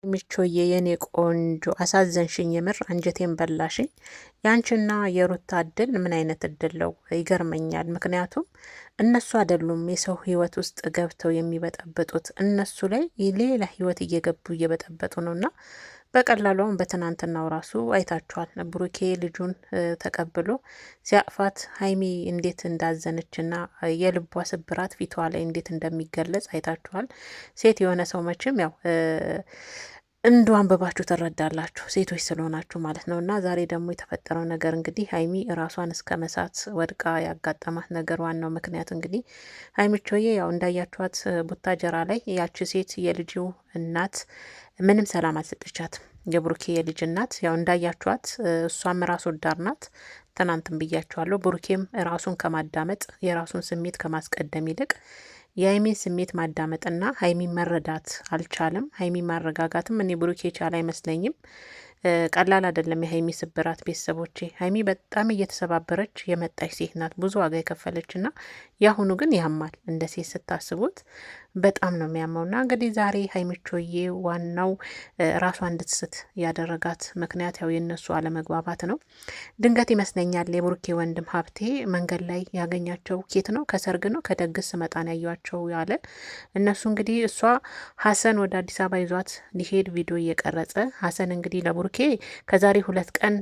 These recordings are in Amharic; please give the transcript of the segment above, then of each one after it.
ሚቾዬ የኔ ቆንጆ አሳዘንሽኝ፣ የምር አንጀቴን በላሽኝ። ያንቺና የሩታ እድል ምን አይነት እድል ነው? ይገርመኛል። ምክንያቱም እነሱ አይደሉም የሰው ህይወት ውስጥ ገብተው የሚበጠብጡት፣ እነሱ ላይ ሌላ ህይወት እየገቡ እየበጠበጡ ነው። እና በቀላሉ አሁን በትናንትናው ራሱ አይታችኋል። ብሩኬ ልጁን ተቀብሎ ሲያቅፋት ሀይሚ እንዴት እንዳዘነችና የልቧ ስብራት ፊቷ ላይ እንዴት እንደሚገለጽ አይታችኋል። ሴት የሆነ ሰው መቼም ያው እንዱ አንብባችሁ ትረዳላችሁ፣ ሴቶች ስለሆናችሁ ማለት ነው። እና ዛሬ ደግሞ የተፈጠረው ነገር እንግዲህ ሀይሚ ራሷን እስከ መሳት ወድቃ ያጋጠማት ነገር ዋናው ምክንያት እንግዲህ ሀይሚቾዬ ያው እንዳያችኋት ቡታጀራ ላይ ያቺ ሴት የልጁ እናት ምንም ሰላም አልሰጠቻትም። የብሩኬ የልጅ እናት ያው እንዳያችኋት እሷም ራስ ወዳድ ናት። ትናንትም ብያችኋለሁ። ብሩኬም ራሱን ከማዳመጥ የራሱን ስሜት ከማስቀደም ይልቅ የሀይሚን ስሜት ማዳመጥና ሀይሚን መረዳት አልቻለም። ሀይሚን ማረጋጋትም እኔ ብሩኬ የቻለ አይመስለኝም። ቀላል አይደለም የሀይሚ ስብራት። ቤተሰቦቼ ሀይሚ በጣም እየተሰባበረች የመጣች ሴት ናት፣ ብዙ ዋጋ የከፈለች ና የአሁኑ ግን ያማል። እንደ ሴት ስታስቡት በጣም ነው የሚያመው። ና እንግዲህ ዛሬ ሀይሚቾዬ ዋናው ራሷ እንድትስት ያደረጋት ምክንያት ያው የነሱ አለመግባባት ነው። ድንገት ይመስለኛል የብሩኬ ወንድም ሀብቴ መንገድ ላይ ያገኛቸው ኬት ነው ከሰርግ ነው ከደግስ መጣን ያዩቸው ያለ እነሱ እንግዲህ እሷ ሀሰን ወደ አዲስ አበባ ይዟት ሊሄድ ቪዲዮ እየቀረጸ ሀሰን እንግዲህ ለብሩኬ ከዛሬ 2 ቀን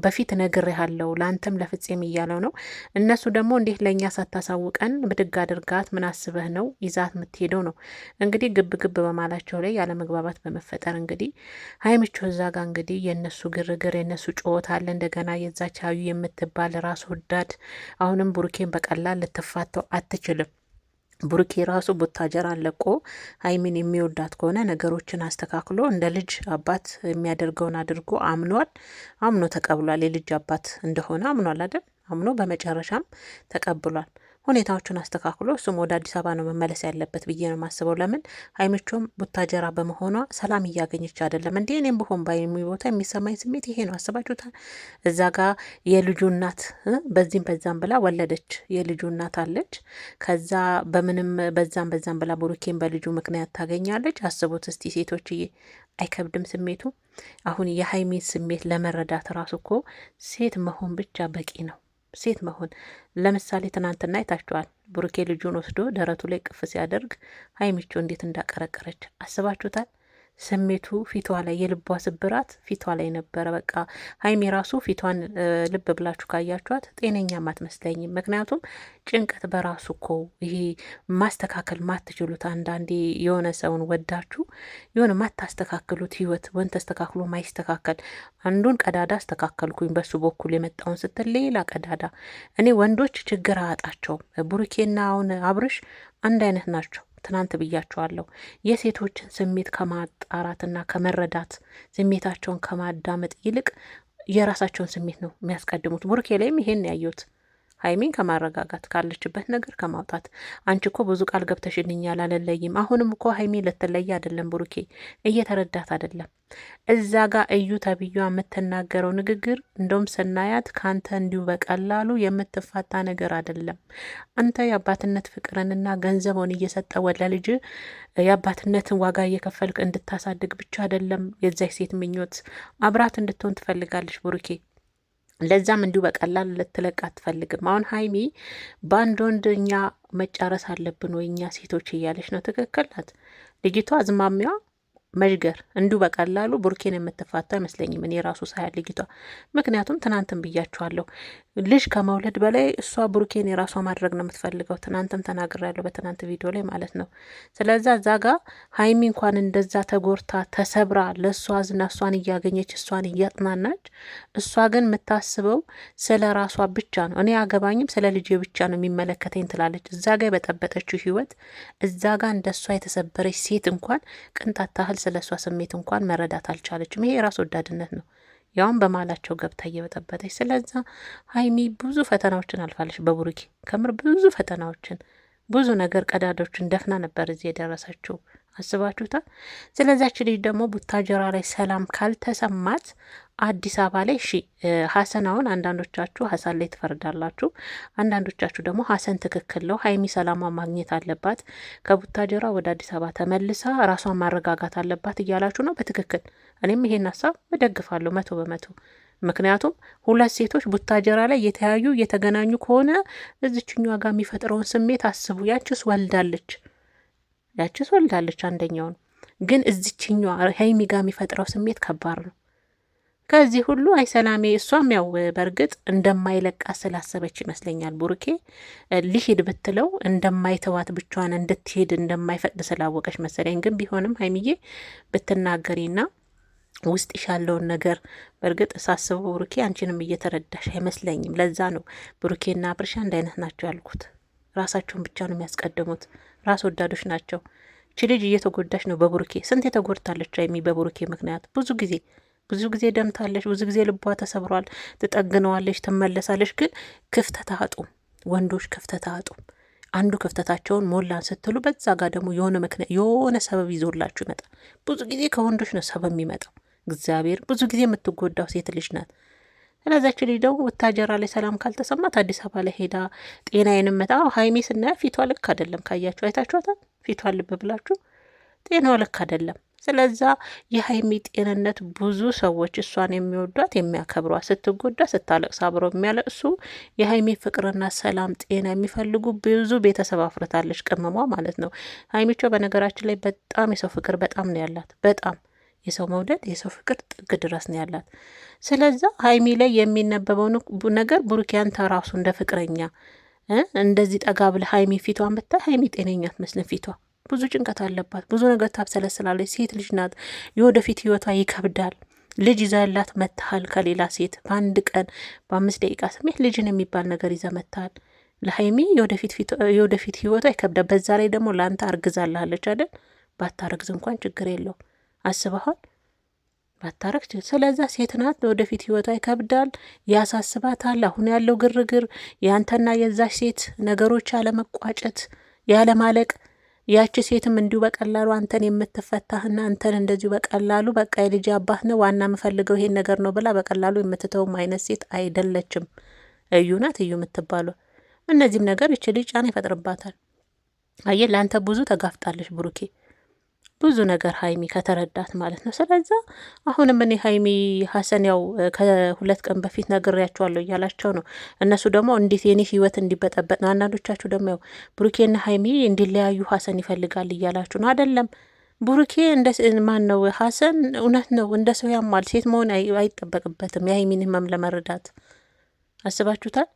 በፊት ነግሬሃለሁ ለአንተም ለፍጼም እያለው ነው። እነሱ ደግሞ እንዴት ለእኛ ሳታሳውቀን ብድግ አድርጋት ምን አስበህ ነው ይዛት የምትሄደው ነው። እንግዲህ ግብ ግብ በማላቸው ላይ ያለመግባባት በመፈጠር እንግዲህ ሀይሚቾ እዛ ጋር እንግዲህ የእነሱ ግርግር የእነሱ ጩኸት አለ። እንደገና የዛች አዩ የምትባል ራስ ወዳድ አሁንም ብሩኬን በቀላል ልትፋተው አትችልም። ብሩኬ ራሱ ቡታጀራን ለቆ ሀይሚን የሚወዳት ከሆነ ነገሮችን አስተካክሎ እንደ ልጅ አባት የሚያደርገውን አድርጎ አምኖ ተቀብሏል። የልጅ አባት እንደሆነ አምኗል አይደል? አምኖ በመጨረሻም ተቀብሏል። ሁኔታዎቹን አስተካክሎ እሱም ወደ አዲስ አበባ ነው መመለስ ያለበት ብዬ ነው የማስበው። ለምን ሀይሚቾም ቡታጀራ በመሆኗ ሰላም እያገኘች አይደለም። እንዲህ እኔም ብሆን ቦታ የሚሰማኝ ስሜት ይሄ ነው። አስባችሁታል? እዛ ጋ የልጁ እናት በዚህም በዛም ብላ ወለደች። የልጁ እናት አለች። ከዛ በምንም በዛም ብላ ቡሩኬን በልጁ ምክንያት ታገኛለች። አስቡት እስቲ ሴቶችዬ፣ አይከብድም ስሜቱ? አሁን የሀይሚን ስሜት ለመረዳት ራሱ እኮ ሴት መሆን ብቻ በቂ ነው። ሴት መሆን ለምሳሌ ትናንትና አይታችኋል። ብሩኬ ልጁን ወስዶ ደረቱ ላይ ቅፍ ሲያደርግ ሀይሚቾ እንዴት እንዳቀረቀረች አስባችሁታል? ስሜቱ ፊቷ ላይ የልቧ ስብራት ፊቷ ላይ ነበረ። በቃ ሀይሚ ራሱ ፊቷን ልብ ብላችሁ ካያችኋት ጤነኛም አትመስለኝም። ምክንያቱም ጭንቀት በራሱ እኮ ይሄ ማስተካከል ማትችሉት አንዳንዴ የሆነ ሰውን ወዳችሁ የሆነ ማታስተካክሉት ህይወት ወን ተስተካክሎ ማይስተካከል አንዱን ቀዳዳ አስተካከልኩኝ በሱ በኩል የመጣውን ስትል ሌላ ቀዳዳ። እኔ ወንዶች ችግር አያጣቸውም። ብሩኬና አሁን አብርሽ አንድ አይነት ናቸው። ትናንት ብያቸዋለሁ። የሴቶችን ስሜት ከማጣራትና ከመረዳት ስሜታቸውን ከማዳመጥ ይልቅ የራሳቸውን ስሜት ነው የሚያስቀድሙት። ብሩኬ ላይም ይሄን ያየሁት። ሀይሚን ከማረጋጋት ካለችበት ነገር ከማውጣት። አንቺ እኮ ብዙ ቃል ገብተሽልኛል አልለይም። አሁንም እኮ ሀይሚ ልትለይ አይደለም፣ ብሩኬ እየተረዳት አይደለም። እዛ ጋር እዩ ተብዬ የምትናገረው ንግግር እንደውም ስናያት ከአንተ እንዲሁ በቀላሉ የምትፋታ ነገር አይደለም። አንተ የአባትነት ፍቅርንና ገንዘቡን እየሰጠ ወለ ልጅ የአባትነትን ዋጋ እየከፈልክ እንድታሳድግ ብቻ አይደለም የዛች ሴት ምኞት፣ አብራት እንድትሆን ትፈልጋለች ብሩኬ። ለዛም እንዲሁ በቀላል ልትለቅ አትፈልግም። አሁን ሀይሚ በአንድ ወንድ እኛ መጫረስ አለብን ወይ እኛ ሴቶች እያለች ነው። ትክክል ናት ልጅቷ። አዝማሚዋ መዥገር እንዲሁ በቀላሉ ቡርኬን የምትፋታ አይመስለኝም እኔ ራሱ ሳያል ልጅቷ። ምክንያቱም ትናንትም ብያችኋለሁ ልጅ ከመውለድ በላይ እሷ ቡርኬን የራሷ ማድረግ ነው የምትፈልገው። ትናንትም ተናግሬያለሁ በትናንት ቪዲዮ ላይ ማለት ነው። ስለዛ እዛ ጋ ሀይሚ እንኳን እንደዛ ተጎርታ ተሰብራ ለእሷ አዝና እሷን እያገኘች እሷን እያጥናናች፣ እሷ ግን የምታስበው ስለ ራሷ ብቻ ነው። እኔ አገባኝም ስለ ልጅ ብቻ ነው የሚመለከተኝ ትላለች። እዛ ጋ የበጠበጠችው ህይወት፣ እዛ ጋ እንደ እሷ የተሰበረች ሴት እንኳን ቅንጣት ታህል ስለ እሷ ስሜት እንኳን መረዳት አልቻለችም። ይሄ የራስ ወዳድነት ነው። ያውም በማላቸው ገብታ እየበጠበጠች። ስለዛ ሀይሚ ብዙ ፈተናዎችን አልፋለች በቡሩኬ ከምር ብዙ ፈተናዎችን ብዙ ነገር ቀዳዶችን ደፍና ነበር እዚህ የደረሰችው። አስባችሁታል? ስለዛች ልጅ ደግሞ ቡታጀራ ላይ ሰላም ካልተሰማት አዲስ አበባ ላይ እሺ፣ ሀሰን አሁን አንዳንዶቻችሁ ሀሰን ላይ ትፈርዳላችሁ፣ አንዳንዶቻችሁ ደግሞ ሀሰን ትክክል ነው፣ ሀይሚ ሰላማ ማግኘት አለባት፣ ከቡታጀራ ወደ አዲስ አበባ ተመልሳ ራሷን ማረጋጋት አለባት እያላችሁ ነው። በትክክል እኔም ይሄን ሀሳብ እደግፋለሁ 100%። ምክንያቱም ሁለት ሴቶች ቡታጀራ ላይ የተያዩ እየተገናኙ ከሆነ እዚችኛ ጋር የሚፈጥረውን ስሜት አስቡ። ያችስ ወልዳለች አንደኛውን፣ ግን እዚችኛዋ ሀይሚ ጋር የሚፈጥረው ስሜት ከባድ ነው። ከዚህ ሁሉ አይ ሰላሜ፣ እሷም ያው በእርግጥ እንደማይለቃ ስላሰበች ይመስለኛል ቡሩኬ ሊሄድ ብትለው እንደማይተዋት ብቻዋን እንድትሄድ እንደማይፈቅድ ስላወቀች መሰለኝ። ግን ቢሆንም ሀይሚዬ ብትናገሪና ውስጥ ያለውን ነገር በእርግጥ ሳስበው ብሩኬ አንቺንም እየተረዳሽ አይመስለኝም። ለዛ ነው ብሩኬና አብርሻ አንድ አይነት ናቸው ያልኩት። ራሳቸውን ብቻ ነው የሚያስቀድሙት። ራስ ወዳዶች ናቸው። እቺ ልጅ እየተጎዳች ነው በብሩኬ። ስንት የተጎድታለች ሀይሚ በብሩኬ ምክንያት። ብዙ ጊዜ ደምታለች። ብዙ ጊዜ ልቧ ተሰብሯል። ትጠግነዋለች፣ ትመለሳለች። ግን ክፍተት አጡም ወንዶች ክፍተት አጡም። አንዱ ክፍተታቸውን ሞላን ስትሉ በዛ ጋር ደግሞ የሆነ ምክንያት የሆነ ሰበብ ይዞላችሁ ይመጣል። ብዙ ጊዜ ከወንዶች ነው ሰበብ የሚመጣው። እግዚአብሔር ብዙ ጊዜ የምትጎዳው ሴት ልጅ ናት። ስለዛች ልጅ ደግሞ ወታጀራ ላይ ሰላም ካልተሰማት አዲስ አበባ ላይ ሄዳ ጤናዬንም መጣ። ሀይሜ ስናያ ፊቷ ልክ አይደለም። ካያችሁ አይታችኋታል። ፊቷ ልብ ብላችሁ ጤናዋ ልክ አይደለም። ስለዛ የሀይሚ ጤንነት ብዙ ሰዎች እሷን የሚወዷት የሚያከብሯት፣ ስትጎዳ ስታለቅስ አብረው የሚያለቅሱ የሀይሚ ፍቅርና ሰላም ጤና የሚፈልጉ ብዙ ቤተሰብ አፍርታለች። ቅመሟ ማለት ነው። ሀይሚቾ በነገራችን ላይ በጣም የሰው ፍቅር በጣም ነው ያላት። በጣም የሰው መውደድ የሰው ፍቅር ጥግ ድረስ ነው ያላት። ስለዛ ሀይሚ ላይ የሚነበበው ነገር ብሩክ ያንተ ራሱ እንደ ፍቅረኛ እንደዚህ ጠጋ ብለ ሀይሚ ፊቷን ብታይ ሀይሚ ጤነኛ አትመስልም። ፊቷ ብዙ ጭንቀት አለባት። ብዙ ነገር ታብሰለስላለች። ሴት ልጅ ናት። የወደፊት ህይወቷ ይከብዳል። ልጅ ይዛላት መታሃል። ከሌላ ሴት በአንድ ቀን በ5 ደቂቃ ስሜት ልጅን የሚባል ነገር ይዘ መታሃል። ለሀይሚ የወደፊት ህይወቷ ይከብዳል። በዛ ላይ ደግሞ ለአንተ አርግዛላለች አይደል? ባታረግዝ እንኳን ችግር የለው። አስበኋል ባታረግ። ስለዛ ሴት ናት። ወደፊት ህይወቷ ይከብዳል፣ ያሳስባታል። አሁን ያለው ግርግር የአንተና የዛች ሴት ነገሮች ያለመቋጨት ያለማለቅ፣ ያቺ ሴትም እንዲሁ በቀላሉ አንተን የምትፈታህና አንተን እንደዚሁ በቀላሉ በቃ የልጅ አባት ነው ዋና የምፈልገው ይሄን ነገር ነው ብላ በቀላሉ የምትተውም አይነት ሴት አይደለችም። እዩ ናት እዩ የምትባለው። እነዚህም ነገር ይች ልጅ ጫና ይፈጥርባታል። አየ ለአንተ ብዙ ተጋፍጣለች ብሩኬ፣ ብዙ ነገር ሀይሚ ከተረዳት ማለት ነው። ስለዛ አሁንም እኔ ሀይሚ ሀሰን ያው ከ2 ቀን በፊት ነግሬያቸዋለሁ እያላቸው ነው። እነሱ ደግሞ እንዴት የኔ ህይወት እንዲበጠበጥ ነው። አንዳንዶቻችሁ ደግሞ ያው ብሩኬና ሀይሚ እንዲለያዩ ሀሰን ይፈልጋል እያላችሁ ነው። አይደለም ብሩኬ እንደ ማን ነው ሀሰን እውነት ነው እንደ ሰው ያማል። ሴት መሆን አይጠበቅበትም የሀይሚን ህመም ለመረዳት። አስባችሁታል?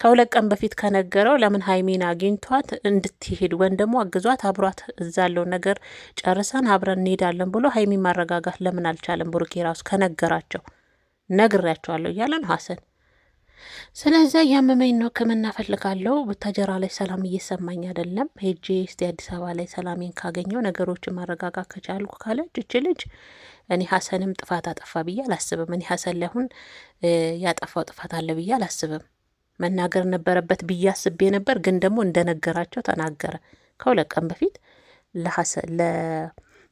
ከ2 ቀን በፊት ከነገረው ለምን ሀይሚን አግኝቷት እንድትሄድ ወይም ደግሞ አግዟት አብሯት እዛለው ነገር ጨርሰን አብረን እንሄዳለን ብሎ ሀይሚ ማረጋጋት ለምን አልቻለም? ብሩኬ ራሱ ከነገራቸው ነግሬያቸዋለሁ እያለ ነው ሀሰን። ስለዚያ ያመመኝ ነው ሕክምና ፈልጋለሁ። ቡታጀራ ላይ ሰላም እየሰማኝ አይደለም። ሄጄ እስቲ አዲስ አበባ ላይ ሰላሜን ካገኘው ነገሮችን ማረጋጋት ከቻልኩ ካለች እች ልጅ እኔ ሀሰንም ጥፋት አጠፋ ብዬ አላስብም። እኔ ሀሰን ላይ አሁን ያጠፋው ጥፋት አለ ብዬ አላስብም። መናገር ነበረበት ብዬ አስቤ ነበር። ግን ደግሞ እንደነገራቸው ተናገረ። ከ2 ቀን በፊት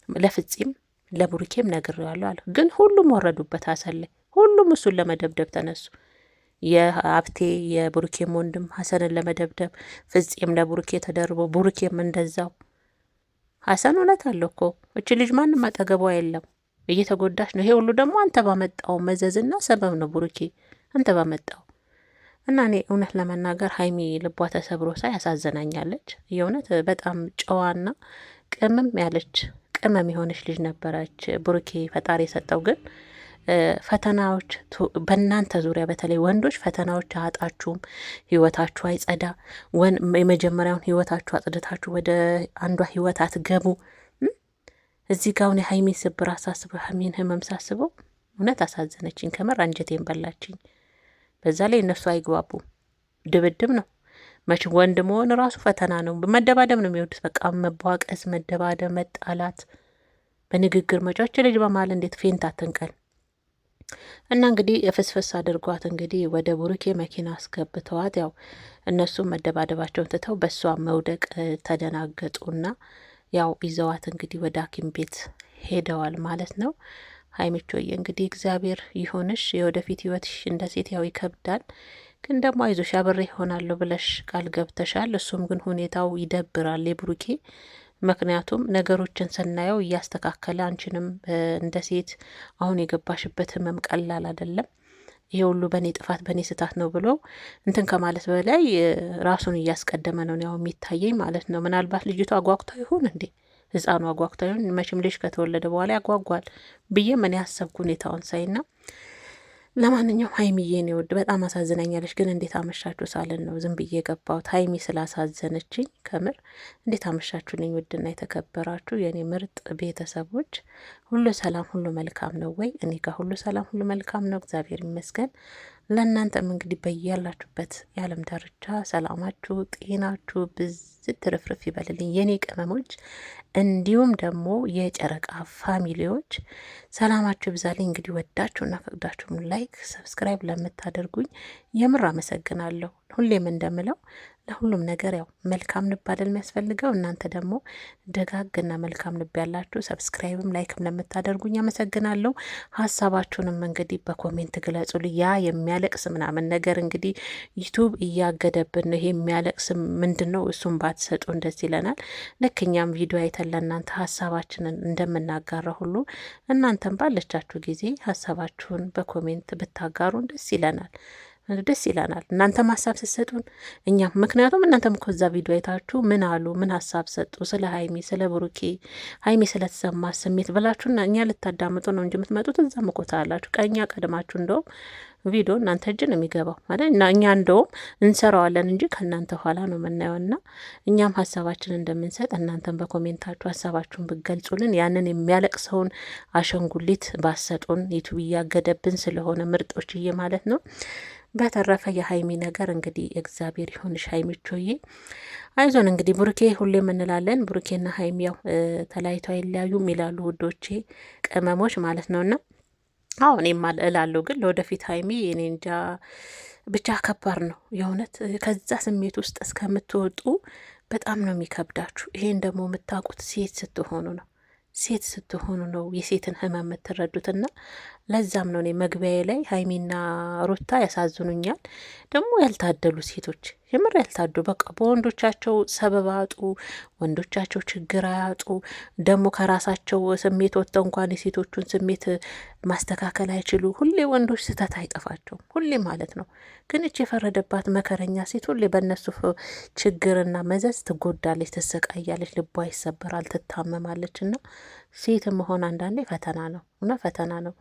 ለፍጺም ለቡሩኬም ነግሬዋለሁ አለ። ግን ሁሉም ወረዱበት ሀሰን ላይ። ሁሉም እሱን ለመደብደብ ተነሱ። የሀብቴ የቡሩኬም ወንድም ሀሰንን ለመደብደብ፣ ፍጺም ለቡሩኬ ተደርቦ፣ ቡሩኬም እንደዛው። ሀሰን እውነት አለው እኮ እች ልጅ ማንም አጠገቧ የለም፣ እየተጎዳች ነው። ይሄ ሁሉ ደግሞ አንተ ባመጣው መዘዝና ሰበብ ነው ቡሩኬ፣ አንተ ባመጣው እና እኔ እውነት ለመናገር ሀይሚ ልቧ ተሰብሮ ሳይ ያሳዘናኛለች። የእውነት በጣም ጨዋና ቅመም ያለች ቅመም የሆነች ልጅ ነበረች ብሩኬ ፈጣሪ የሰጠው። ግን ፈተናዎች በእናንተ ዙሪያ በተለይ ወንዶች ፈተናዎች አያጣችሁም። ህይወታችሁ አይጸዳ። የመጀመሪያውን ህይወታችሁ አጽድታችሁ ወደ አንዷ ህይወት አትገቡ። እዚህ ጋር አሁን የሀይሚን ስብር አሳስበው ሀይሚን ህመም ሳስበው እውነት አሳዘነችኝ። ከምር አንጀቴን በላችኝ። በዛ ላይ እነሱ አይግባቡም። ድብድብ ነው መች ወንድ መሆን ራሱ ፈተና ነው። መደባደብ ነው የሚወዱት። በቃ መቧቀስ፣ መደባደብ፣ መጣላት፣ በንግግር መጫዎች። ልጅ በመሀል እንዴት ፌንት አትንቀል። እና እንግዲህ ፍስፍስ አድርጓት እንግዲህ ወደ ቡሩኬ መኪና አስገብተዋት፣ ያው እነሱም መደባደባቸውን ትተው በእሷ መውደቅ ተደናገጡና ያው ይዘዋት እንግዲህ ወደ ሐኪም ቤት ሄደዋል ማለት ነው። ሀይሚቾዬ እንግዲህ እግዚአብሔር ይሁንሽ። የወደፊት ህይወትሽ እንደ ሴት ያው ይከብዳል፣ ግን ደግሞ አይዞሽ አብሬ ይሆናለሁ ብለሽ ቃል ገብተሻል። እሱም ግን ሁኔታው ይደብራል የብሩኬ ምክንያቱም ነገሮችን ስናየው እያስተካከለ አንቺንም እንደ ሴት አሁን የገባሽበት ህመም ቀላል አይደለም። ይሄ ሁሉ በእኔ ጥፋት በእኔ ስህተት ነው ብሎ እንትን ከማለት በላይ ራሱን እያስቀደመ ነው ያው የሚታየኝ ማለት ነው። ምናልባት ልጅቷ አጓጉታ ይሆን እንዴ? ህፃኑ አጓጉታ ይሆን? መቼም ልጅ ከተወለደ በኋላ ያጓጓል ብዬ ምን ያሰብኩ ሁኔታውን ሳይና ለማንኛውም ሀይሚዬ ነው ውድ በጣም አሳዝናኛለች። ግን እንዴት አመሻችሁ ሳልን ነው ዝም ብዬ የገባሁት ሀይሚ ስላሳዘነችኝ። ከምር እንዴት አመሻችሁልኝ ውድና የተከበራችሁ የእኔ ምርጥ ቤተሰቦች፣ ሁሉ ሰላም ሁሉ መልካም ነው ወይ? እኔ ጋር ሁሉ ሰላም ሁሉ መልካም ነው፣ እግዚአብሔር ይመስገን። ለእናንተም እንግዲህ በያላችሁበት የዓለም ዳርቻ ሰላማችሁ ጤናችሁ ብዝት ትርፍርፍ ይበልልኝ የኔ ቅመሞች፣ እንዲሁም ደግሞ የጨረቃ ፋሚሊዎች ሰላማችሁ ይብዛልኝ። እንግዲህ ወዳችሁና ፈቅዳችሁም ላይክ ሰብስክራይብ ለምታደርጉኝ የምር አመሰግናለሁ። ሁሌም እንደምለው ለሁሉም ነገር ያው መልካም ልብ አይደል የሚያስፈልገው። እናንተ ደግሞ ደጋግና መልካም ልብ ያላችሁ ሰብስክራይብም ላይክም ለምታደርጉኝ አመሰግናለሁ። ሀሳባችሁንም እንግዲህ በኮሜንት ግለጹልኝ። ያ የሚያለቅስ ምናምን ነገር እንግዲህ ዩቱብ እያገደብን ነው። ይሄ የሚያለቅስ ምንድን ነው? እሱም ባትሰጡ ደስ ይለናል። ልክ እኛም ቪዲዮ አይተን ለእናንተ ሀሳባችንን እንደምናጋራ ሁሉ እናንተም ባለቻችሁ ጊዜ ሀሳባችሁን በኮሜንት ብታጋሩን ደስ ይለናል። ደስ ይለናል። እናንተም ሀሳብ ስትሰጡን እኛም ምክንያቱም እናንተም እኮ እዛ ቪዲዮ አይታችሁ ምን አሉ ምን ሀሳብ ሰጡ ስለ ሀይሚ ስለ ብሩኬ ሀይሚ ስለተሰማ ስሜት ብላችሁና እኛ ልታዳምጡ ነው እንጂ የምትመጡት እዛ መቆታ አላችሁ ቀኛ ቀድማችሁ እንደውም ቪዲዮ እናንተ እጅ ነው የሚገባው ማለት እና እኛ እንደውም እንሰራዋለን እንጂ ከእናንተ ኋላ ነው የምናየውና እኛም ሀሳባችን እንደምንሰጥ እናንተን በኮሜንታችሁ ሀሳባችሁን ብገልጹልን ያንን የሚያለቅሰውን አሸንጉሊት ባሰጡን ዩቱብ እያገደብን ስለሆነ ምርጦችዬ ማለት ነው። በተረፈ የሀይሚ ነገር እንግዲህ እግዚአብሔር ይሁንሽ ሀይሚቾዬ፣ አይዞን እንግዲህ ብሩኬ ሁሌም እንላለን ብሩኬና ሀይሚ ያው ተለያይተው አይለያዩም ይላሉ ውዶቼ ቅመሞች ማለት ነውና አሁን እላለሁ ግን ለወደፊት ሀይሚ እኔ እንጃ ብቻ ከባድ ነው የእውነት ከዛ ስሜት ውስጥ እስከምትወጡ በጣም ነው የሚከብዳችሁ። ይሄን ደግሞ የምታውቁት ሴት ስትሆኑ ነው። ሴት ስትሆኑ ነው የሴትን ህመም የምትረዱትና ለዛም ነው እኔ መግቢያዬ ላይ ሀይሚና ሩታ ያሳዝኑኛል። ደግሞ ያልታደሉ ሴቶች የምር ያልታዱ በቃ በወንዶቻቸው ሰበብ አጡ፣ ወንዶቻቸው ችግር አያጡ። ደግሞ ከራሳቸው ስሜት ወጥተው እንኳን የሴቶቹን ስሜት ማስተካከል አይችሉ። ሁሌ ወንዶች ስህተት አይጠፋቸውም ሁሌ ማለት ነው። ግን እች የፈረደባት መከረኛ ሴት ሁሌ በእነሱ ችግርና መዘዝ ትጎዳለች፣ ትሰቃያለች፣ ልቧ ይሰበራል፣ ትታመማለች። እና ሴት መሆን አንዳንዴ ፈተና ነው እና ፈተና ነው።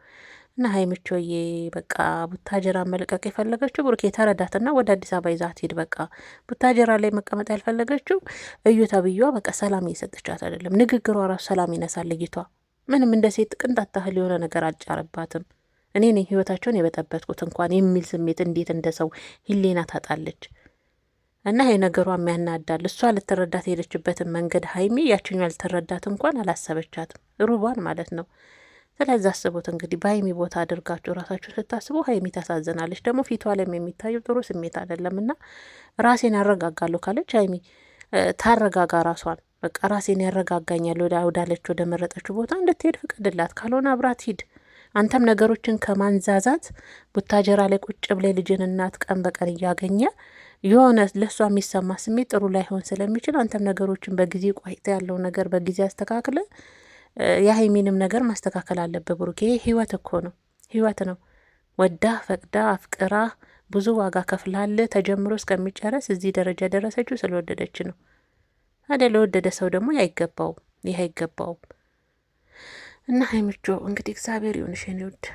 እና ሀይሚቾዬ በቃ ቡታጀራ መልቀቅ የፈለገችው ብሩኬ ተረዳትና ወደ አዲስ አበባ ይዛት ሄድ። በቃ ቡታጀራ ላይ መቀመጥ ያልፈለገችው እዩ ተብዬዋ በቃ ሰላም እየሰጠቻት አይደለም። ንግግሯ ራሱ ሰላም ይነሳል። ልጅቷ ምንም እንደ ሴት ቅንጣት ታህል የሆነ ነገር አልጫረባትም። እኔ ነኝ ህይወታቸውን የበጠበጥኩት እንኳን የሚል ስሜት እንዴት እንደ ሰው ሂሌና ታጣለች። እና ይሄ ነገሯ የሚያናዳል። እሷ ልትረዳት የሄደችበትን መንገድ ሀይሚ ያችኛው ያልተረዳት እንኳን አላሰበቻትም፣ ሩቧን ማለት ነው። ስለዚህ አስቡት እንግዲህ በሀይሚ ቦታ አድርጋችሁ ራሳችሁ ስታስቡ ሀይሚ ታሳዝናለች። ደግሞ ፊቷ ላይም የሚታየው ጥሩ ስሜት አይደለም። እና ራሴን ያረጋጋለሁ ካለች ሀይሚ ታረጋጋ ራሷን። በቃ ራሴን ያረጋጋኛል ወዳለች ወደ መረጠችው ቦታ እንድትሄድ ፍቅድላት፣ ካልሆነ አብራት ሂድ። አንተም ነገሮችን ከማንዛዛት ቡታጀራ ላይ ቁጭ ብላ ልጅን እናት ቀን በቀን እያገኘ የሆነ ለእሷ የሚሰማ ስሜት ጥሩ ላይሆን ስለሚችል አንተም ነገሮችን በጊዜ ቋይተ ያለው ነገር በጊዜ አስተካክለ የሀይሚንም ነገር ማስተካከል አለበት። ብሩክ ይሄ ህይወት እኮ ነው፣ ህይወት ነው። ወዳ ፈቅዳ አፍቅራ ብዙ ዋጋ ከፍላለ ተጀምሮ እስከሚጨረስ እዚህ ደረጃ ደረሰችው ስለወደደች ነው። ታዲያ ለወደደ ሰው ደግሞ አይገባውም፣ ይህ አይገባውም። እና ሀይሚቾ እንግዲህ እግዚአብሔር ይሁንሽ የኔ ውድ።